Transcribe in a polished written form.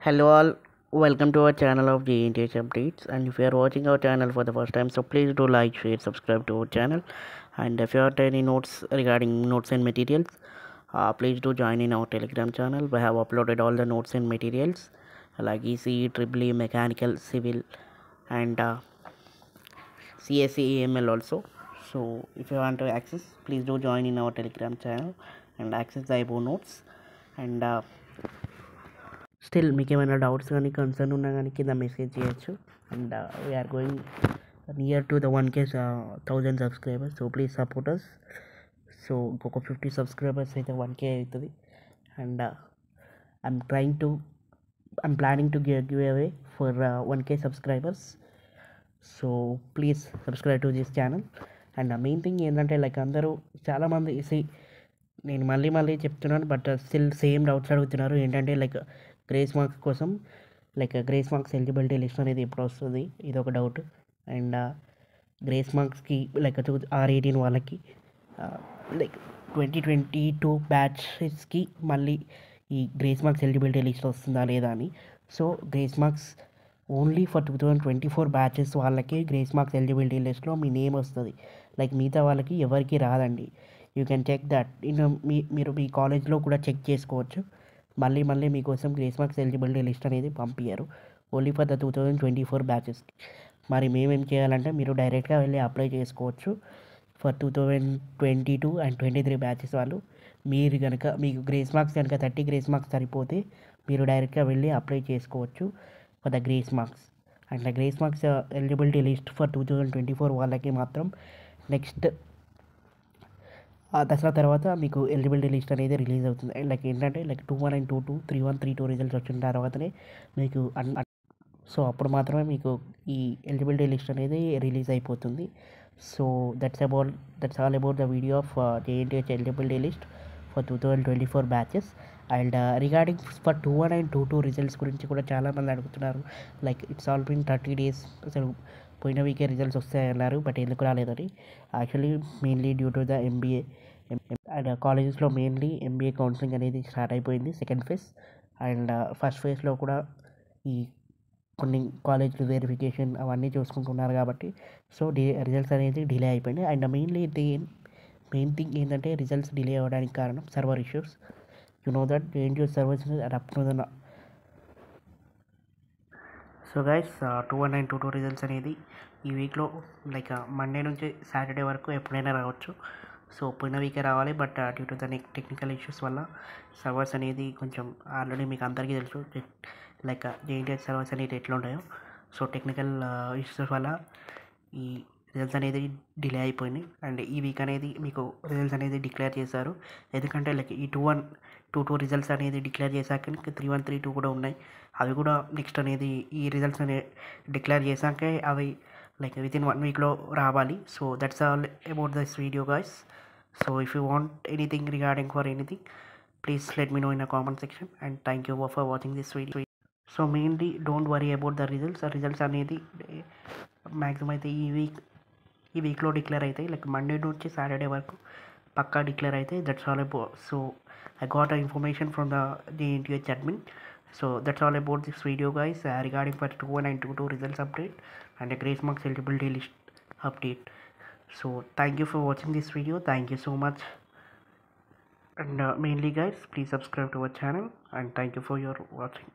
Hello all, welcome to our channel of GNTH updates. And if you are watching our channel for the first time, so please do like, share, subscribe to our channel. And if you have any notes regarding notes and materials, please do join in our Telegram channel. We have uploaded all the notes and materials like ECE, EEE, mechanical, civil, and CSE, AML also. So if you want to access, please do join in our Telegram channel and access the above notes. And still మీకు ఏమైనా doubts కానీ concern ఉన్నా కానీ కింద message చేయొచ్చు. And we are going near to the 1K 1000 subscribers. So please support us. So ఇంకొక 50 subscribers అయితే 1K అవుతుంది. And I'm planning to give away for 1K subscribers. So please subscribe to this channel. And main thing ఏంటంటే like అందరూ చాలామంది నేను మళ్ళీ చెప్తున్నాను, but still same doubts అడుగుతున్నారు. ఏంటంటే లైక్ గ్రేస్ మార్క్స్ కోసం, like grace marks eligibility list అనేది ఎప్పుడు వస్తుంది, ఇది ఒక డౌట్. అండ్ గ్రేస్ మార్క్స్కి లైక్ R18 వాళ్ళకి లైక్ 2022 బ్యాచెస్కి మళ్ళీ ఈ గ్రేస్ మార్క్స్ ఎలిజిబిలిటీ లిస్ట్ వస్తుందా లేదా అని. So grace marks only for 2024 batches వాళ్ళకి గ్రేస్ మార్క్స్ ఎలిజిబిలిటీ లిస్ట్లో మీ నేమ్ వస్తుంది. లైక్ మిగతా వాళ్ళకి ఎవరికి రాదండి. యూ కెన్ చెక్ దట్ మీరు మీ కాలేజ్లో కూడా చెక్ చేసుకోవచ్చు. మళ్ళీ మీకోసం గ్రేస్ మార్క్స్ ఎలిజిబిలిటీ లిస్ట్ అనేది పంపించారు ఓన్లీ ఫర్ ద 2024 బ్యాచెస్కి. మరి మేమేం చేయాలంటే మీరు డైరెక్ట్గా వెళ్ళి అప్లై చేసుకోవచ్చు ఫర్ 2022 అండ్ 23 బ్యాచెస్ వాళ్ళు. మీరు కనుక మీకు గ్రేస్ మార్క్స్ కనుక 30 గ్రేస్ మార్క్స్ సరిపోతే మీరు డైరెక్ట్గా వెళ్ళి అప్లై చేసుకోవచ్చు for the grace marks. And the grace marks eligibility list for 2024 వాళ్ళకి మాత్రం నెక్స్ట్ దసరా తర్వాత మీకు ఎలిజిబిలిటీ లిస్ట్ అనేది రిలీజ్ అవుతుంది. లైక్ ఏంటంటే లైక్ 21 అండ్ 22, 31, 32 రిజల్ట్స్ వచ్చిన తర్వాతనే మీకు సో అప్పుడు మాత్రమే మీకు ఈ ఎలిజిబిలిటీ లిస్ట్ అనేది రిలీజ్ అయిపోతుంది. So that's all about the video of JNTH eligibility list for 2024 batches. And regarding for 21 and 22 results గురించి కూడా చాలామంది అడుగుతున్నారు. Like it's all been 30 days. అసలు పోయిన వీకే రిజల్ట్స్ వస్తాయన్నారు, బట్ ఎందుకు రాలేదని. Actually mainly due to the MBA and కాలేజెస్లో mainly MBA counselling అనేది స్టార్ట్ అయిపోయింది, సెకండ్ ఫేజ్. అండ్ ఫస్ట్ ఫేజ్లో కూడా ఈ కొన్ని కాలేజ్లు వెరిఫికేషన్ అవన్నీ చూసుకుంటున్నారు కాబట్టి సో రిజల్ట్స్ అనేది డిలే అయిపోయినాయి. అండ్ మెయిన్ థింగ్ ఏంటంటే రిజల్ట్స్ డిలే అవ్వడానికి కారణం server issues. You know that JNTH servers are up to the. So guys 21 and 22 results అనేది ఈ వీక్లో లైక్ మండే నుంచి సాటర్డే వరకు ఎప్పుడైనా రావచ్చు. సో పోయిన వీకే రావాలి, but due to the technical issues వల్ల సర్వర్స్ అనేది కొంచెం ఆల్రెడీ మీకు అందరికీ తెలుసు లైక్ JNTH సర్వర్స్ అనేది ఎట్లా ఉంటాయో. సో టెక్నికల్ ఇష్యూస్ వల్ల ఈ రిజల్ట్స్ అనేది డిలే అయిపోయినాయి. అండ్ ఈ వీక్ అనేది మీకు రిజల్ట్స్ అనేది డిక్లేర్ చేశారు. ఎందుకంటే లైక్ ఈ 21, 22 రిజల్ట్స్ అనేది డిక్లేర్ చేశాక 31, 32 కూడా ఉన్నాయి. అవి కూడా నెక్స్ట్ అనేది ఈ రిజల్ట్స్ అనేది డిక్లేర్ చేశాకే అవి లైక్ వితిన్ 1 వీక్లో రావాలి. So that's all about this video guys. So if you want anything regarding for anything, please let me know in the comment section. And thank you for watching this video. So mainly don't worry about the results అనేది maximum అయితే ఈ వీక్లో declare అవుతాయి. Like Monday నుంచి Saturday వరకు పక్కా declare అవుతాయి. That's all about. So I got information from the JNTH admin. So that's all about this video guys regarding for 21 and 22 results update and a grace marks eligibility list update. So thank you for watching this video. Thank you so much. And mainly guys, please subscribe to our channel and thank you for your watching.